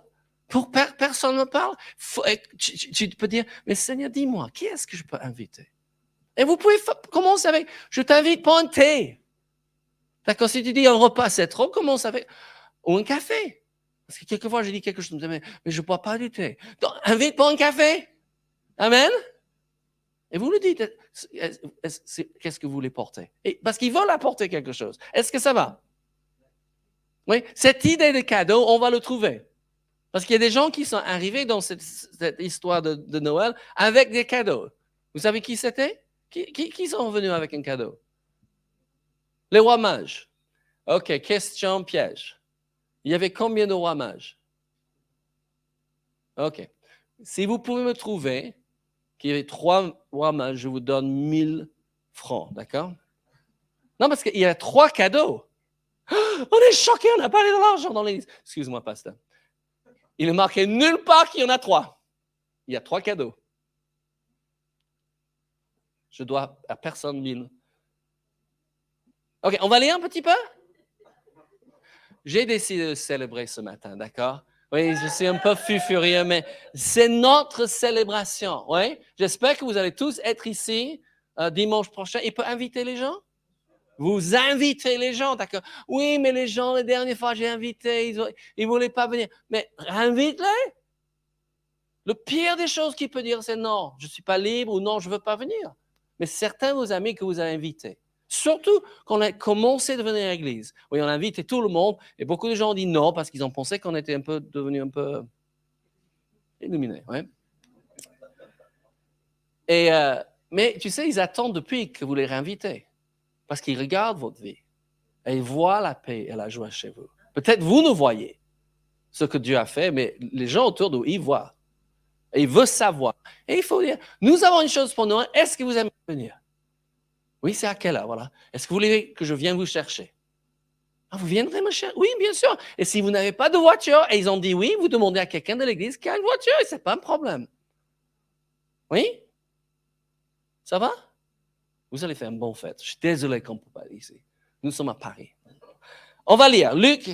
pour personne ne me parle. Tu peux dire, mais Seigneur, dis-moi, qui est-ce que je peux inviter? Et vous pouvez commencer avec, je t'invite pour un thé. D'accord, si tu dis un repas, c'est trop, commence avec, ou un café. Parce que quelquefois, je dis quelque chose, mais je ne bois pas du thé. Donc, invite pour un café. Amen. Et vous le dites, qu'est-ce que vous voulez porter? Et parce qu'ils veulent apporter quelque chose. Est-ce que ça va? Oui, cette idée de cadeau, on va le trouver. Parce qu'il y a des gens qui sont arrivés dans cette histoire de Noël avec des cadeaux. Vous savez qui c'était? Qui sont venus avec un cadeau? Les rois mages. OK, question piège. Il y avait combien de rois mages? OK. Si vous pouvez me trouver qu'il y avait 3 rois mages, je vous donne 1000 francs, d'accord? Non, parce qu'il y a 3 cadeaux. On est choqués, on n'a pas de l'argent dans l'église. Excuse-moi, pasteur. Il ne marquait nulle part qu'il y en a 3. Il y a 3 cadeaux. Je dois à personne 1000. OK, on va lire un petit peu? J'ai décidé de célébrer ce matin, d'accord? Oui, je suis un peu furieux, mais c'est notre célébration, oui? J'espère que vous allez tous être ici dimanche prochain. Il peut inviter les gens? Vous invitez les gens, d'accord? Oui, mais les gens, la dernière fois, j'ai invité, ils ne voulaient pas venir. Mais invite-les. Le pire des choses qu'il peut dire, c'est non, je ne suis pas libre ou non, je ne veux pas venir. Mais certains de vos amis que vous avez invités, surtout quand on a commencé à venir à l'église, oui, on a invité tout le monde et beaucoup de gens ont dit non parce qu'ils ont pensé qu'on était devenu un peu illuminés. Ouais. Mais tu sais, ils attendent depuis que vous les réinvitez parce qu'ils regardent votre vie et ils voient la paix et la joie chez vous. Peut-être vous ne voyez ce que Dieu a fait, mais les gens autour de vous, ils voient. Et il veut savoir. Et il faut dire, nous avons une chose pour nous. Est-ce que vous aimez venir? Oui, c'est à quelle heure? Voilà. Est-ce que vous voulez que je vienne vous chercher? Ah, vous viendrez me chercher? Oui, bien sûr. Et si vous n'avez pas de voiture, et ils ont dit oui, vous demandez à quelqu'un de l'église qui a une voiture, et ce n'est pas un problème. Oui? Ça va? Vous allez faire une bonne fête. Je suis désolé qu'on ne peut pas aller ici. Nous sommes à Paris. On va lire Luc,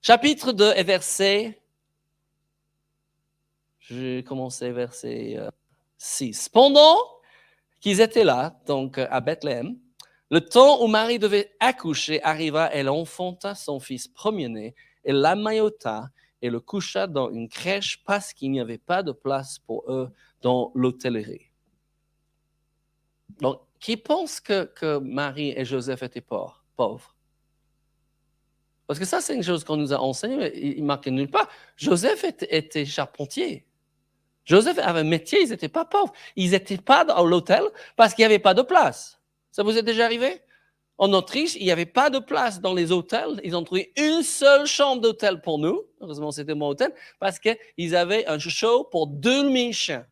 chapitre 2 et verset... Je vais commencer verset 6. Pendant qu'ils étaient là, donc à Bethléem, le temps où Marie devait accoucher arriva, elle enfanta son fils premier-né, et l'amaillota et le coucha dans une crèche parce qu'il n'y avait pas de place pour eux dans l'hôtellerie. Donc, qui pense que Marie et Joseph étaient pauvres? Parce que ça, c'est une chose qu'on nous a enseignée, mais il ne marquait nulle part. Joseph était charpentier. Joseph avait un métier, ils n'étaient pas pauvres. Ils n'étaient pas dans l'hôtel parce qu'il n'y avait pas de place. Ça vous est déjà arrivé? En Autriche, il n'y avait pas de place dans les hôtels. Ils ont trouvé une seule chambre d'hôtel pour nous. Heureusement, c'était mon hôtel, parce qu'ils avaient un show pour 2000 chiens.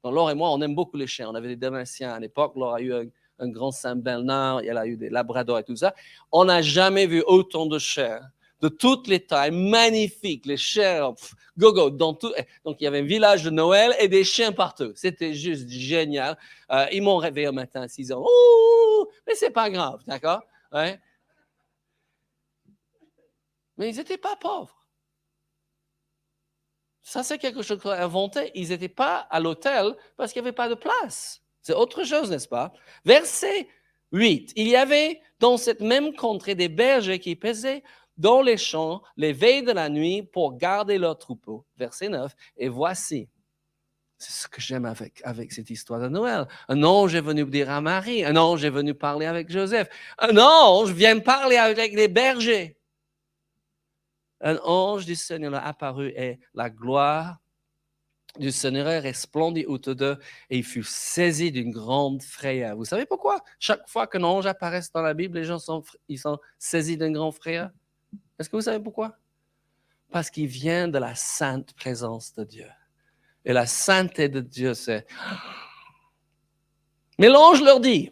Donc, Laure et moi, on aime beaucoup les chiens. On avait des Dalmatiens à l'époque. Laure a eu un grand Saint-Bernard. Elle a eu des Labradors et tout ça. On n'a jamais vu autant de chiens de toutes les tailles, magnifiques, les chiens, go, dans tout. Donc, il y avait un village de Noël et des chiens partout. C'était juste génial. Ils m'ont réveillé un matin à 6 heures. Ouh, mais c'est pas grave, d'accord? Ouais. Mais ils n'étaient pas pauvres. Ça, c'est quelque chose qu'on a inventé. Ils n'étaient pas à l'hôtel parce qu'il n'y avait pas de place. C'est autre chose, n'est-ce pas? Verset 8. Il y avait dans cette même contrée des bergers qui pesaient dans les champs les veilles de la nuit pour garder leurs troupeaux. Verset 9. Et voici, c'est ce que j'aime avec cette histoire de Noël. Un ange est venu dire à Marie, un ange est venu parler avec Joseph, un ange vient parler avec les bergers. Un ange du Seigneur leur apparu et la gloire du Seigneur resplendit autour d'eux et il fut saisi d'une grande frayeur. Vous savez pourquoi? Chaque fois qu'un ange apparaît dans la Bible, les gens sont saisis d'une grande frayeur. Est-ce que vous savez pourquoi? Parce qu'il vient de la sainte présence de Dieu. Et la sainteté de Dieu, c'est... Mais l'ange leur dit,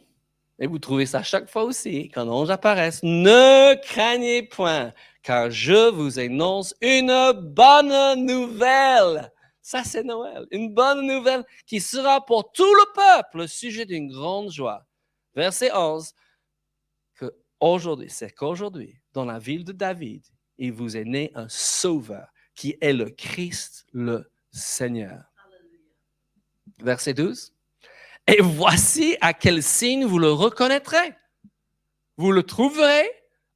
et vous trouvez ça chaque fois aussi, quand l'ange apparaît, ne craignez point, car je vous annonce une bonne nouvelle. Ça, c'est Noël. Une bonne nouvelle qui sera pour tout le peuple le sujet d'une grande joie. Verset 11, c'est qu'aujourd'hui, dans la ville de David, il vous est né un sauveur qui est le Christ, le Seigneur. Verset 12, et voici à quel signe vous le reconnaîtrez. Vous le trouverez,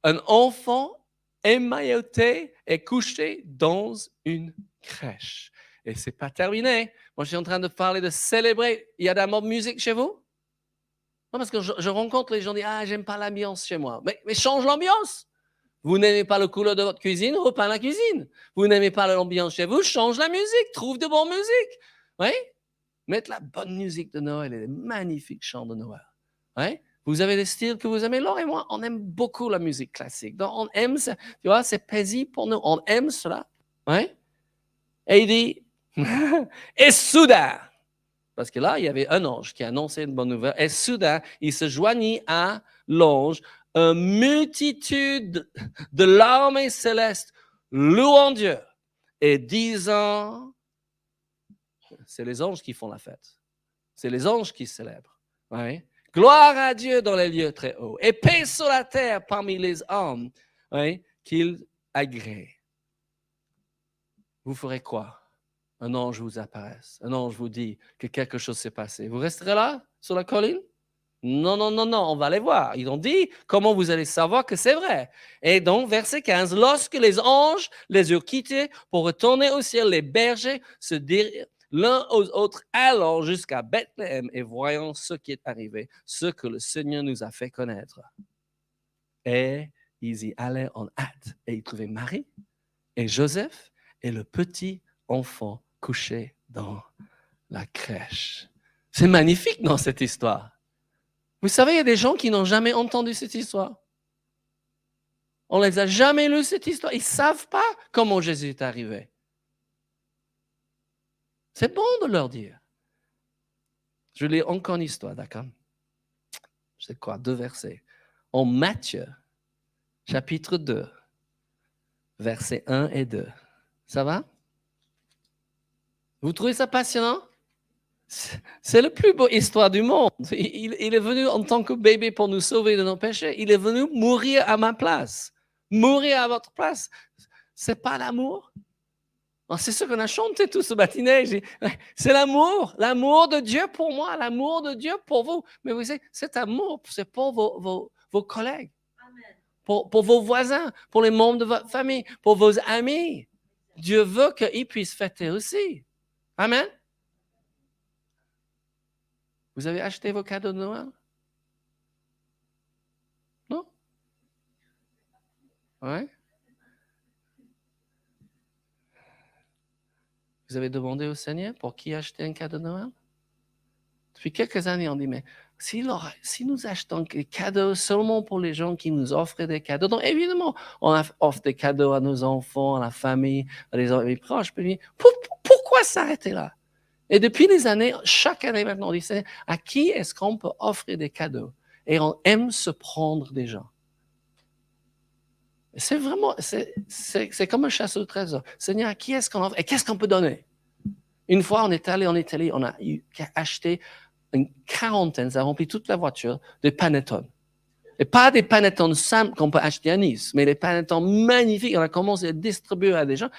un enfant emmailloté et couché dans une crèche. Et ce n'est pas terminé. Moi, je suis en train de parler de célébrer. Il y a de la musique chez vous? Non, parce que je rencontre les gens qui disent « Ah, j'aime pas l'ambiance chez moi. » Mais change l'ambiance. Vous n'aimez pas le couleur de votre cuisine, repeins la cuisine. Vous n'aimez pas l'ambiance chez vous, change la musique. Trouve de bonne musique. Oui? Mettez la bonne musique de Noël et les magnifiques chants de Noël. Oui? Vous avez des styles que vous aimez. Laure et moi, on aime beaucoup la musique classique. Donc, on aime ça. Tu vois, c'est paisible pour nous. On aime cela. Oui? Et il dit, et soudain, parce que là, il y avait un ange qui annonçait une bonne nouvelle, et soudain, il se joignit à l'ange, une multitude de l'armée céleste louant Dieu et disant, c'est les anges qui font la fête. C'est les anges qui célèbrent. Oui? Gloire à Dieu dans les lieux très hauts. Et paix sur la terre parmi les hommes, oui, qu'il agrée. Vous ferez quoi? Un ange vous apparaisse. Un ange vous dit que quelque chose s'est passé. Vous resterez là, sur la colline? Non, non, non, non, on va les voir. Ils ont dit comment vous allez savoir que c'est vrai. Et donc, verset 15, lorsque les anges les eurent quittés pour retourner au ciel, les bergers se dirent l'un aux autres, allant jusqu'à Bethléem et voyant ce qui est arrivé, ce que le Seigneur nous a fait connaître. Et ils y allaient en hâte. Et ils trouvaient Marie et Joseph et le petit enfant couché dans la crèche. C'est magnifique dans cette histoire. Vous savez, il y a des gens qui n'ont jamais entendu cette histoire. On ne les a jamais lus, cette histoire. Ils ne savent pas comment Jésus est arrivé. C'est bon de leur dire. Je lis encore une histoire, d'accord? C'est quoi? 2 versets. En Matthieu, chapitre 2, versets 1 et 2. Ça va? Vous trouvez ça passionnant? C'est la plus belle histoire du monde. Il est venu en tant que bébé pour nous sauver de nos péchés. Il est venu mourir à ma place. Mourir à votre place. C'est pas l'amour? C'est ce qu'on a chanté tout ce matin. C'est l'amour de Dieu pour moi, l'amour de Dieu pour vous. Mais vous savez, cet amour, c'est pour vos collègues, pour vos voisins, pour les membres de votre famille, pour vos amis. Dieu veut qu'ils puissent fêter aussi. Amen. Vous avez acheté vos cadeaux de Noël? Non? Oui? Vous avez demandé au Seigneur pour qui acheter un cadeau de Noël? Depuis quelques années, on dit, mais si nous achetons des cadeaux seulement pour les gens qui nous offrent des cadeaux, donc évidemment, offre des cadeaux à nos enfants, à la famille, à les amis proches, mais pourquoi s'arrêter là? Et depuis des années, chaque année maintenant, on dit, à qui est-ce qu'on peut offrir des cadeaux? Et on aime se prendre des gens. C'est vraiment, c'est comme un chasseur de trésors. Seigneur, à qui est-ce qu'on offre? Et qu'est-ce qu'on peut donner? Une fois, on est allé en Italie, on a acheté une quarantaine, ça a rempli toute la voiture, de panettone. Et pas des panettone simples qu'on peut acheter à Nice, mais des panettone magnifiques. On a commencé à distribuer à des gens.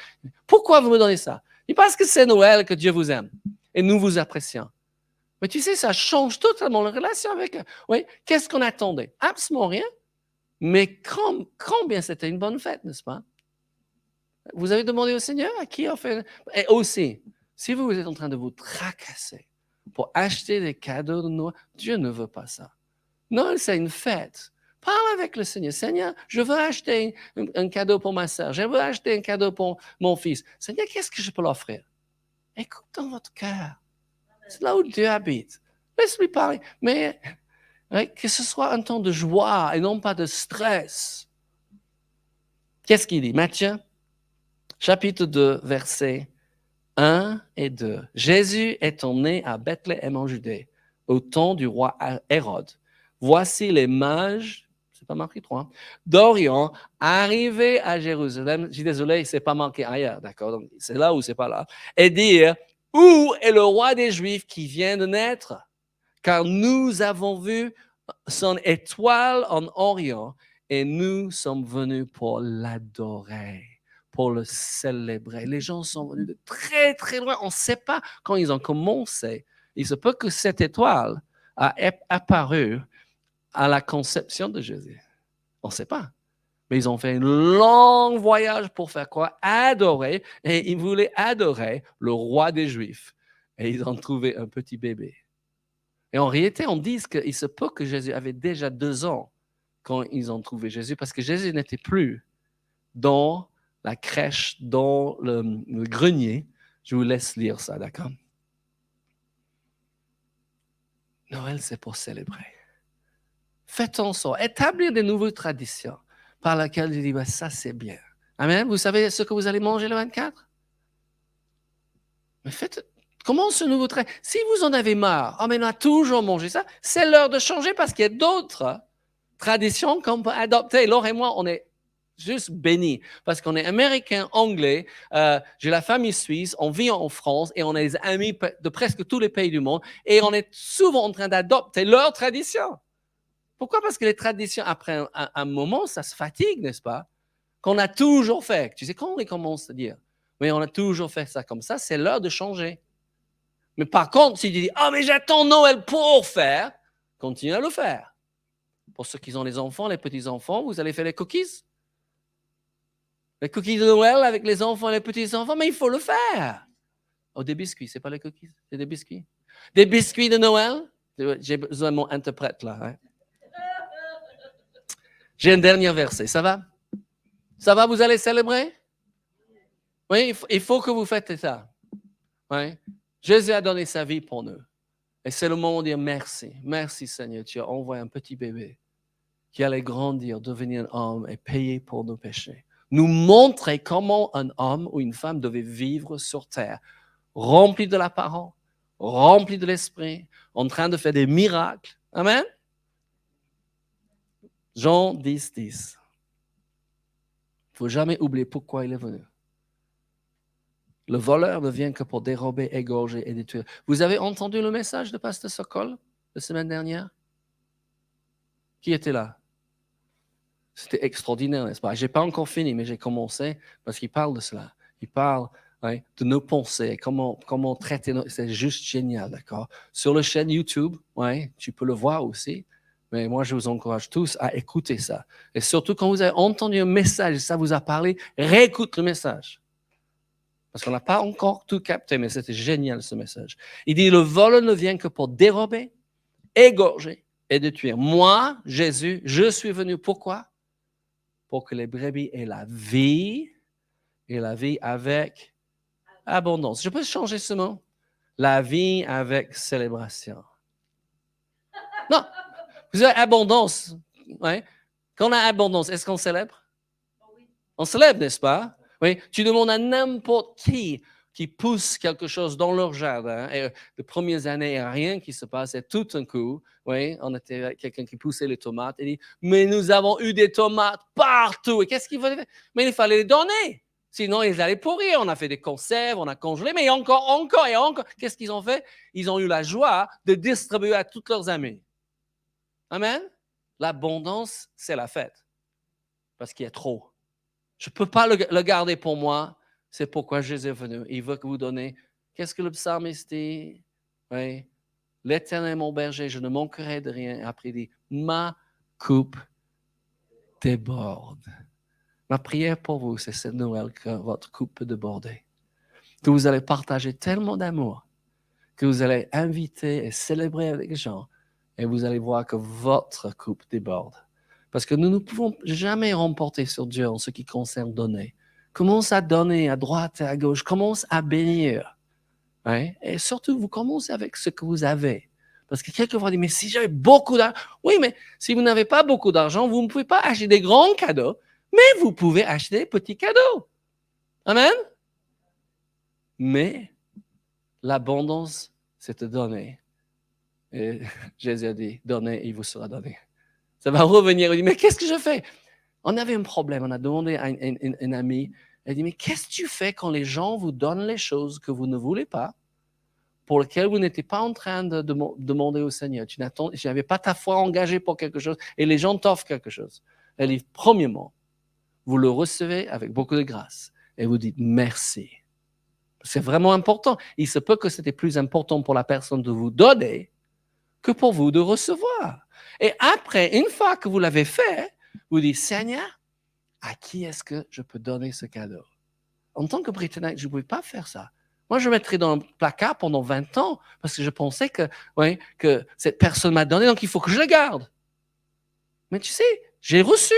Pourquoi vous me donnez ça? Et parce que c'est Noël que Dieu vous aime. Et nous vous apprécions. Mais tu sais, ça change totalement la relation avec eux. Oui, qu'est-ce qu'on attendait? Absolument rien. Mais combien c'était une bonne fête, n'est-ce pas? Vous avez demandé au Seigneur à qui on fait. Et aussi, si vous êtes en train de vous tracasser pour acheter des cadeaux de Noël, Dieu ne veut pas ça. Noël, c'est une fête. Parle avec le Seigneur. Seigneur, je veux acheter un cadeau pour ma soeur. Je veux acheter un cadeau pour mon fils. Seigneur, qu'est-ce que je peux l'offrir? Écoute dans votre cœur. C'est là où Dieu habite. Laisse-lui parler. Mais que ce soit un temps de joie et non pas de stress. Qu'est-ce qu'il dit? Matthieu, chapitre 2, versets 1 et 2. Jésus étant né à Bethléem en Judée, au temps du roi Hérode. Voici les mages, c'est pas marqué 3, d'Orient, arrivés à Jérusalem. Je suis désolé, c'est pas marqué ailleurs, d'accord? C'est là ou c'est pas là. Et dire, où est le roi des Juifs qui vient de naître? Car nous avons vu son étoile en Orient et nous sommes venus pour l'adorer, pour le célébrer. Les gens sont venus de très, très loin. On ne sait pas quand ils ont commencé. Il se peut que cette étoile a apparu à la conception de Jésus. On ne sait pas. Mais ils ont fait un long voyage pour faire quoi? Adorer. Et ils voulaient adorer le roi des Juifs. Et ils ont trouvé un petit bébé. Et en réalité, on dit qu'il se peut que Jésus avait déjà 2 ans quand ils ont trouvé Jésus, parce que Jésus n'était plus dans la crèche, dans le grenier. Je vous laisse lire ça, d'accord? Noël, c'est pour célébrer. Faites en sorte, établir des nouvelles traditions par lesquelles je dis, ben, ça c'est bien. Amen. Vous savez ce que vous allez manger le 24? Mais comment ce nouveau trait? Si vous en avez marre, oh mais on a toujours mangé ça, c'est l'heure de changer parce qu'il y a d'autres traditions qu'on peut adopter. Laure et moi, on est juste bénis parce qu'on est américain, anglais, j'ai la famille suisse, on vit en France et on a des amis de presque tous les pays du monde et on est souvent en train d'adopter leurs traditions. Pourquoi? Parce que les traditions, après un moment, ça se fatigue, n'est-ce pas? Qu'on a toujours fait. Tu sais, quand on commence à dire, mais on a toujours fait ça comme ça, c'est l'heure de changer. Mais par contre, si tu dis, ah, mais j'attends Noël pour faire, continue à le faire. Pour ceux qui ont les enfants, les petits-enfants, vous allez faire les cookies? Les cookies de Noël avec les enfants et les petits-enfants, mais il faut le faire. Oh, des biscuits, c'est pas les cookies, c'est des biscuits. Des biscuits de Noël? J'ai besoin de mon interprète là. Hein? J'ai un dernier verset, ça va? Ça va, vous allez célébrer? Oui, il faut que vous faites ça. Oui. Jésus a donné sa vie pour nous. Et c'est le moment de dire merci. Merci Seigneur, tu as envoyé un petit bébé qui allait grandir, devenir un homme et payer pour nos péchés. Nous montrer comment un homme ou une femme devait vivre sur terre, rempli de la parole, rempli de l'esprit, en train de faire des miracles. Amen. Jean 10, 10. Il ne faut jamais oublier pourquoi il est venu. Le voleur ne vient que pour dérober, égorger et détruire. Vous avez entendu le message de Pasteur Sokol la semaine dernière? Qui était là? C'était extraordinaire, n'est-ce pas? Je n'ai pas encore fini, mais j'ai commencé parce qu'il parle de cela. Il parle de nos pensées, comment traiter nos... C'est juste génial, d'accord? Sur la chaîne YouTube, tu peux le voir aussi. Mais moi, je vous encourage tous à écouter ça. Et surtout, quand vous avez entendu un message, ça vous a parlé, réécoute le message. Parce qu'on n'a pas encore tout capté, mais c'était génial ce message. Il dit, le vol ne vient que pour dérober, égorger et détruire. Moi, Jésus, je suis venu. Pourquoi? Pour que les brebis aient la vie, et la vie avec abondance. Je peux changer ce mot? La vie avec célébration. Non, vous avez abondance. Ouais. Quand on a abondance, est-ce qu'on célèbre? On célèbre, n'est-ce pas? Oui. Tu demandes à n'importe qui pousse quelque chose dans leur jardin, et les premières années, il n'y a rien qui se passait. Tout un coup, oui, on était avec quelqu'un qui poussait les tomates, et dit, mais nous avons eu des tomates partout. Et qu'est-ce qu'il fallait faire? Mais il fallait les donner. Sinon, ils allaient pourrir. On a fait des conserves, on a congelé, mais encore et encore. Qu'est-ce qu'ils ont fait? Ils ont eu la joie de distribuer à tous leurs amis. Amen? L'abondance, c'est la fête. Parce qu'il y a trop. Je ne peux pas le garder pour moi. C'est pourquoi Jésus est venu. Il veut que vous donnez. Qu'est-ce que le psalmiste dit? Oui. L'Éternel est mon berger, je ne manquerai de rien. Après, il dit, ma coupe déborde. Ma prière pour vous, c'est cette Noël que votre coupe peut déborder. Que vous allez partager tellement d'amour, que vous allez inviter et célébrer avec les gens, et vous allez voir que votre coupe déborde. Parce que nous ne pouvons jamais remporter sur Dieu en ce qui concerne donner. Commence à donner à droite et à gauche. Commence à bénir. Hein? Et surtout, vous commencez avec ce que vous avez. Parce que quelqu'un va dire, mais si j'avais beaucoup d'argent. Oui, mais si vous n'avez pas beaucoup d'argent, vous ne pouvez pas acheter des grands cadeaux, mais vous pouvez acheter des petits cadeaux. Amen? Mais l'abondance, c'est de donner. Et Jésus a dit, donnez, il vous sera donné. Ça va revenir. Il dit, mais qu'est-ce que je fais? On avait un problème. On a demandé à une amie. Elle dit, mais qu'est-ce que tu fais quand les gens vous donnent les choses que vous ne voulez pas, pour lesquelles vous n'étiez pas en train de demander au Seigneur? Tu n'avais pas ta foi engagée pour quelque chose et les gens t'offrent quelque chose. Elle dit, premièrement, vous le recevez avec beaucoup de grâce et vous dites merci. C'est vraiment important. Il se peut que c'était plus important pour la personne de vous donner que pour vous de recevoir. Et après, une fois que vous l'avez fait, vous dites, Seigneur, à qui est-ce que je peux donner ce cadeau? En tant que Britannique, je ne pouvais pas faire ça. Moi, je mettrais dans le placard pendant 20 ans parce que je pensais que cette personne m'a donné, donc il faut que je le garde. Mais tu sais, j'ai reçu,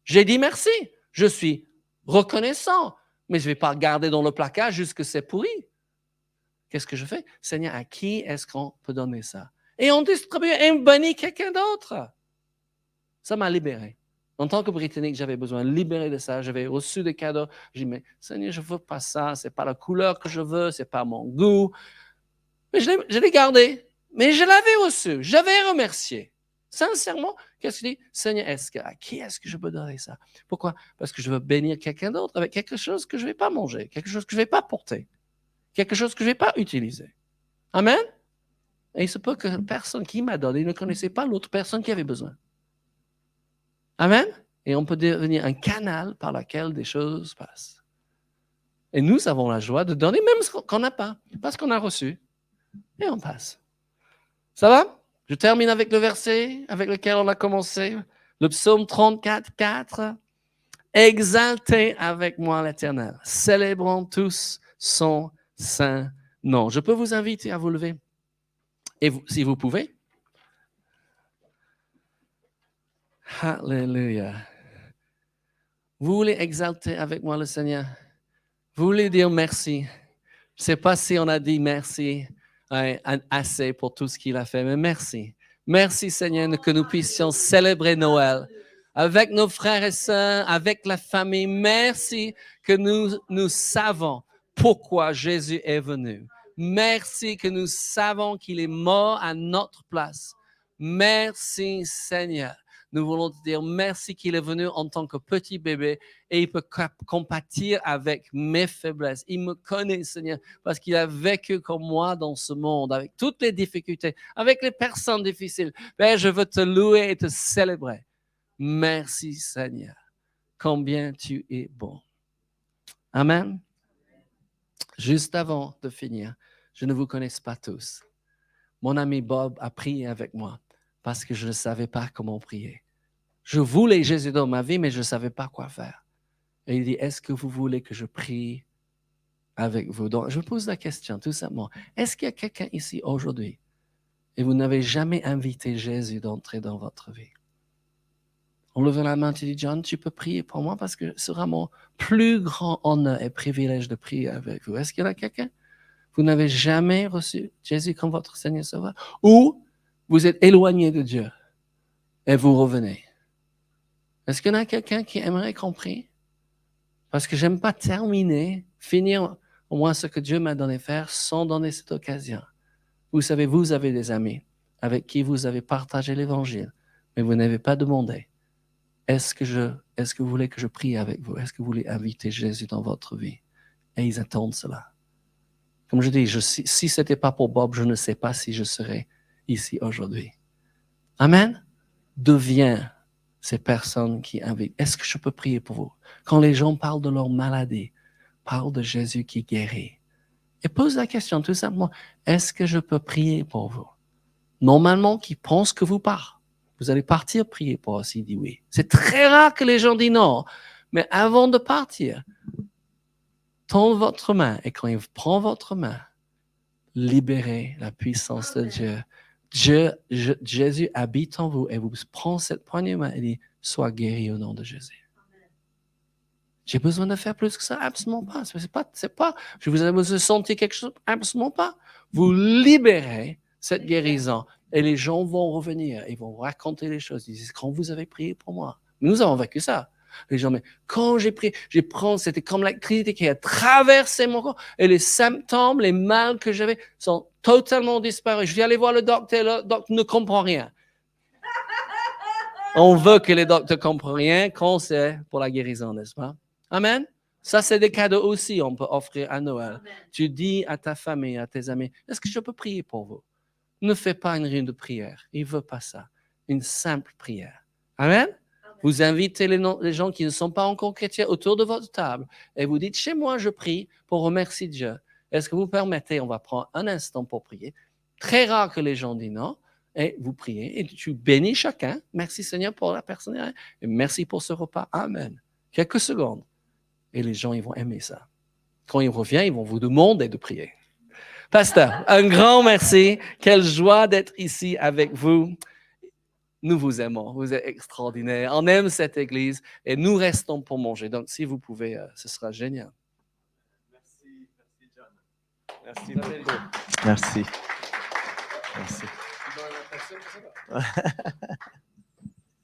j'ai dit merci, je suis reconnaissant, mais je ne vais pas garder dans le placard jusqu'à c'est pourri. Qu'est-ce que je fais? Seigneur, à qui est-ce qu'on peut donner ça? Et on distribue et on bénit quelqu'un d'autre. Ça m'a libéré. En tant que Britannique, j'avais besoin de libérer de ça. J'avais reçu des cadeaux. J'ai dit, mais Seigneur, je ne veux pas ça. Ce n'est pas la couleur que je veux. Ce n'est pas mon goût. Mais je l'ai gardé. Mais je l'avais reçu. J'avais remercié. Sincèrement, qu'est-ce que je dis? Seigneur, à qui est-ce que je peux donner ça? Pourquoi? Parce que je veux bénir quelqu'un d'autre avec quelque chose que je ne vais pas manger, quelque chose que je ne vais pas porter, quelque chose que je ne vais pas utiliser. Amen? Et il se peut que la personne qui m'a donné ne connaissait pas l'autre personne qui avait besoin. Amen? Et on peut devenir un canal par lequel des choses passent. Et nous avons la joie de donner même ce qu'on n'a pas, parce qu'on a reçu. Et on passe. Ça va? Je termine avec le verset avec lequel on a commencé. Le psaume 34, 4. Exaltez avec moi l'Éternel. Célébrons tous son saint nom. Je peux vous inviter à vous lever. Et vous, si vous pouvez. Alléluia. Vous voulez exalter avec moi le Seigneur? Vous voulez dire merci? Je ne sais pas si on a dit merci assez pour tout ce qu'il a fait, mais merci. Merci Seigneur que nous puissions célébrer Noël avec nos frères et sœurs, avec la famille. Merci que nous savons pourquoi Jésus est venu. Merci que nous savons qu'il est mort à notre place. Merci Seigneur. Nous voulons te dire merci qu'il est venu en tant que petit bébé et il peut compatir avec mes faiblesses. Il me connaît, Seigneur, parce qu'il a vécu comme moi dans ce monde, avec toutes les difficultés, avec les personnes difficiles. Père, je veux te louer et te célébrer. Merci, Seigneur. Combien tu es bon. Amen. Juste avant de finir, je ne vous connais pas tous. Mon ami Bob a prié avec moi parce que je ne savais pas comment prier. Je voulais Jésus dans ma vie, mais je ne savais pas quoi faire. Et il dit, est-ce que vous voulez que je prie avec vous? Donc, je pose la question tout simplement. Est-ce qu'il y a quelqu'un ici aujourd'hui et vous n'avez jamais invité Jésus d'entrer dans votre vie? On lève la main, tu dis, John, tu peux prier pour moi parce que ce sera mon plus grand honneur et privilège de prier avec vous. Est-ce qu'il y en a quelqu'un? Vous n'avez jamais reçu Jésus comme votre Seigneur Sauveur? Ou Vous êtes éloigné de Dieu et vous revenez. Est-ce qu'il y en a quelqu'un qui aimerait qu'on prie? Parce que j'aime pas finir au moins ce que Dieu m'a donné faire sans donner cette occasion. Vous savez, vous avez des amis avec qui vous avez partagé l'évangile, mais vous n'avez pas demandé. Est-ce que vous voulez que je prie avec vous? Est-ce que vous voulez inviter Jésus dans votre vie? Et ils attendent cela. Comme je dis, si ce n'était pas pour Bob, je ne sais pas si je serais ici aujourd'hui. Amen. Deviens ces personnes qui invitent. Est-ce que je peux prier pour vous? Quand les gens parlent de leur maladie, parle de Jésus qui guérit. Et pose la question tout simplement, est-ce que je peux prier pour vous? Normalement, qui pense que vous allez partir prier pour eux s'il dit oui. C'est très rare que les gens disent non. Mais avant de partir, tends votre main et quand il prend votre main, libérez la puissance de Dieu. Jésus habite en vous et vous prenez cette poignée de main et dit, sois guéri au nom de Jésus. J'ai besoin de faire plus que ça? Absolument pas. C'est pas, je vous ai besoin de sentir quelque chose? Absolument pas. Vous libérez cette guérison et les gens vont revenir, ils vont raconter les choses. Ils disent, quand vous avez prié pour moi. Nous avons vécu ça. Les gens, mais quand j'ai prié, c'était comme l'électricité qui a traversé mon corps et les symptômes, les mal que j'avais sont totalement disparus. Je vais aller voir le docteur ne comprend rien. On veut que les docteurs ne comprennent rien quand c'est pour la guérison, n'est-ce pas? Amen. Ça, c'est des cadeaux aussi on peut offrir à Noël. Amen. Tu dis à ta famille, à tes amis, est-ce que je peux prier pour vous? Ne fais pas une réunion de prière. Il ne veut pas ça. Une simple prière. Amen. Amen. Vous invitez les gens qui ne sont pas encore chrétiens autour de votre table et vous dites, chez moi, je prie pour remercier Dieu. Est-ce que vous permettez, on va prendre un instant pour prier. Très rare que les gens disent non. Et vous priez et tu bénis chacun. Merci Seigneur pour la personne. Et merci pour ce repas. Amen. Quelques secondes. Et les gens, ils vont aimer ça. Quand ils reviennent, ils vont vous demander de prier. Pasteur, un grand merci. Quelle joie d'être ici avec vous. Nous vous aimons. Vous êtes extraordinaires. On aime cette église et nous restons pour manger. Donc, si vous pouvez, ce sera génial. Merci John. Merci beaucoup. Merci. Merci.